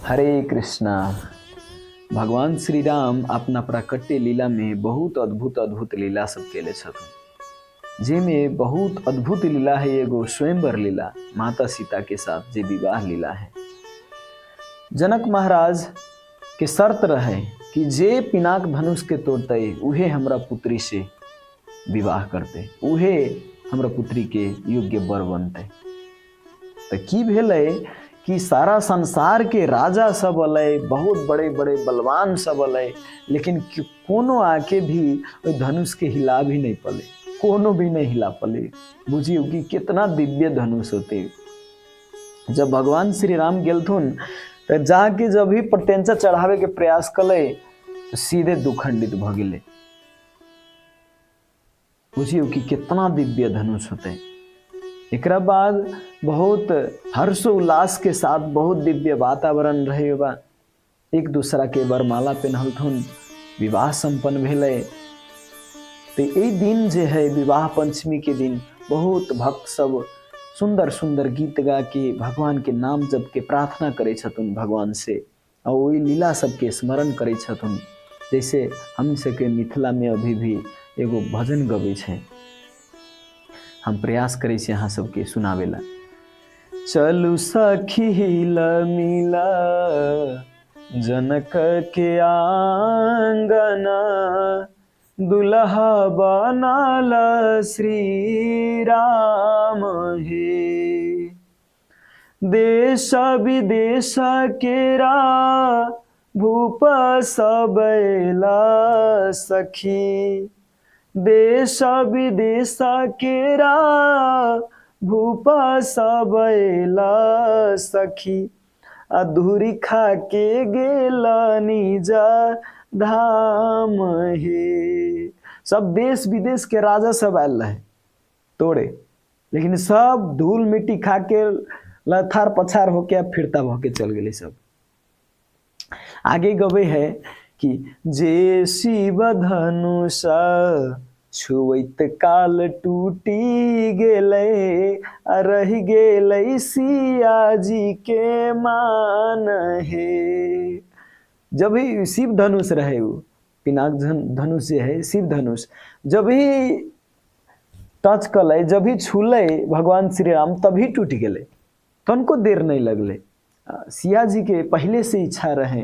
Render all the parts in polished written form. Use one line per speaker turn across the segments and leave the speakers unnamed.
हरे कृष्णा। भगवान श्री राम अपना प्राकट्य लीला में बहुत अद्भुत अद्भुत लीला सब केले छथुन। जेमे बहुत अद्भुत लीला है एगो स्वयंवर लीला माता सीता के साथ जे विवाह लीला है। जनक महाराज के शर्त रहे कि जे पिनाक धनुष के तोड़ते उहे हमरा पुत्री से विवाह करते, उहे हमरा पुत्री के योग्य वर बनते। तो की भेलै कि सारा संसार के राजा सब अलै, बहुत बड़े बड़े बलवान सब अलै, लेकिन कोनो आके भी धनुष के हिला भी नहीं पले, कोनो भी नहीं हिला पले। बुझियो कि कितना दिव्य धनुष होते। जब भगवान श्री राम गेलथुन तो जाके जब भी प्रत्यंचा चढ़ावे के प्रयास कले तो सीधे दुखंडित भ गेले। बुझियो कि कितना दिव्य धनुष होते। एकरा बाद बहुत हर्ष उल्लास के साथ बहुत दिव्य वातावरण रहे बा। एक दूसरा के वरमाला पहनलथुन, विवाह संपन्न भेले। तो ये दिन जे है विवाह पंचमी के दिन बहुत भक्त सब सुंदर सुंदर गीत गा के भगवान के नाम जप के प्रार्थना करे छथुन भगवान से, और वही लीला सबके स्मरण करे छथुन। जैसे हम सबके मिथिला में अभी भी एगो भजन गबै छै, हम प्रयास करे छी अहाँ सबके सुनावेला। चलू सखी हिला मिला जनक के आंगना, दुल्हा बनाल श्री राम हे। देश विदेश केरा भूप सबैला सखी, देश विदेश केरा भूप सबैला सखी, अधूरी खा के गेला निजा धाम हे। सब देश विदेश के राजा सब आयल रहे तोड़े, लेकिन सब धूल मिट्टी खा के लथार पछार होके फिरता होके चल गए। सब आगे गवे है कि जे शिव धनुषा छुवैत काल टूटी गेले, रह गेले सिया जी के मान हे। जब भी शिव धनुष रहे वो पिनाक धनुष जे है शिव धनुष, जब भी टच कले, जब भी छूले भगवान श्री राम तभी टूट गए। तनको देर नहीं लगले। सिया जी के पहले से इच्छा रहे,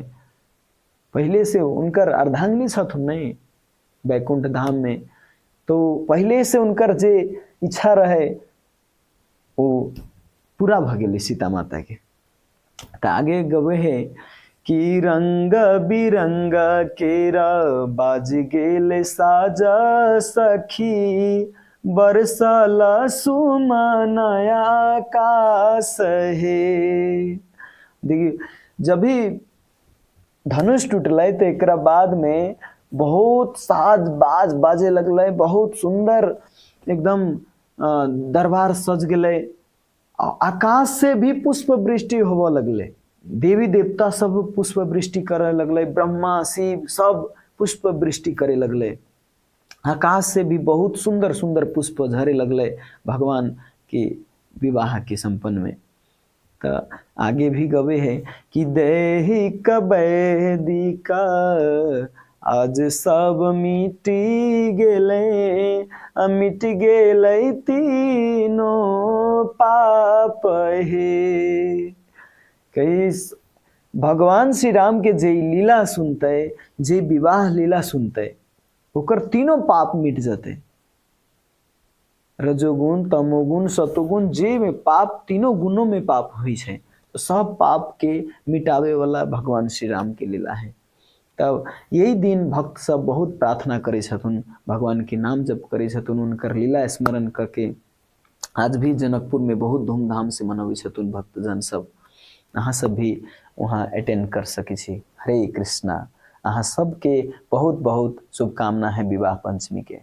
पहले से उनकर अर्धांगिनी छथुन नहीं बैकुंठ धाम में, तो पहले से उनकर जे इच्छा रहे वो पूरा भ गेले सीता माता के। तो आगे गवे है कि रंग बिरंग केरा बाज गेले साजा सखी, बरसाला सुमनया आकाश हे। देखिए जब भी धनुष टूटले तो एक बाद में बहुत साज बाज बाजे लगले, बहुत सुंदर एकदम दरबार सज गए। आकाश से भी पुष्प वृष्टि होवे लगले, देवी देवता सब पुष्प वृष्टि करे लगले, ब्रह्मा शिव सब पुष्प वृष्टि करे लगले। आकाश से भी बहुत सुंदर सुंदर पुष्प झरे लगले भगवान के विवाह के संपन्न में। तो आगे भी गवे है कि देहि कबैदिका आज सब मिटी गेले, मिट गेले तीनों पाप हे। कई भगवान श्री राम के जे लीला सुनते, जे विवाह लीला सुनते, ओकर तीनों पाप मिट जाते। रजोगुण तमोगुण सतोगुण जे में पाप, तीनों गुणों में पाप हुई है, तो सब पाप के मिटावे वाला भगवान श्री राम के लीला है। तब यही दिन भक्त सब बहुत प्रार्थना करे छथुन, भगवान के नाम जप करे छथुन, उनकर लीला स्मरण करके आज भी जनकपुर में बहुत धूमधाम से मनावे छथुन भक्तजन सब। अहाँ सब भी वहाँ अटेंड कर सके छी। हरे कृष्णा। अहाँ सबके बहुत बहुत शुभकामना है विवाह पंचमी के।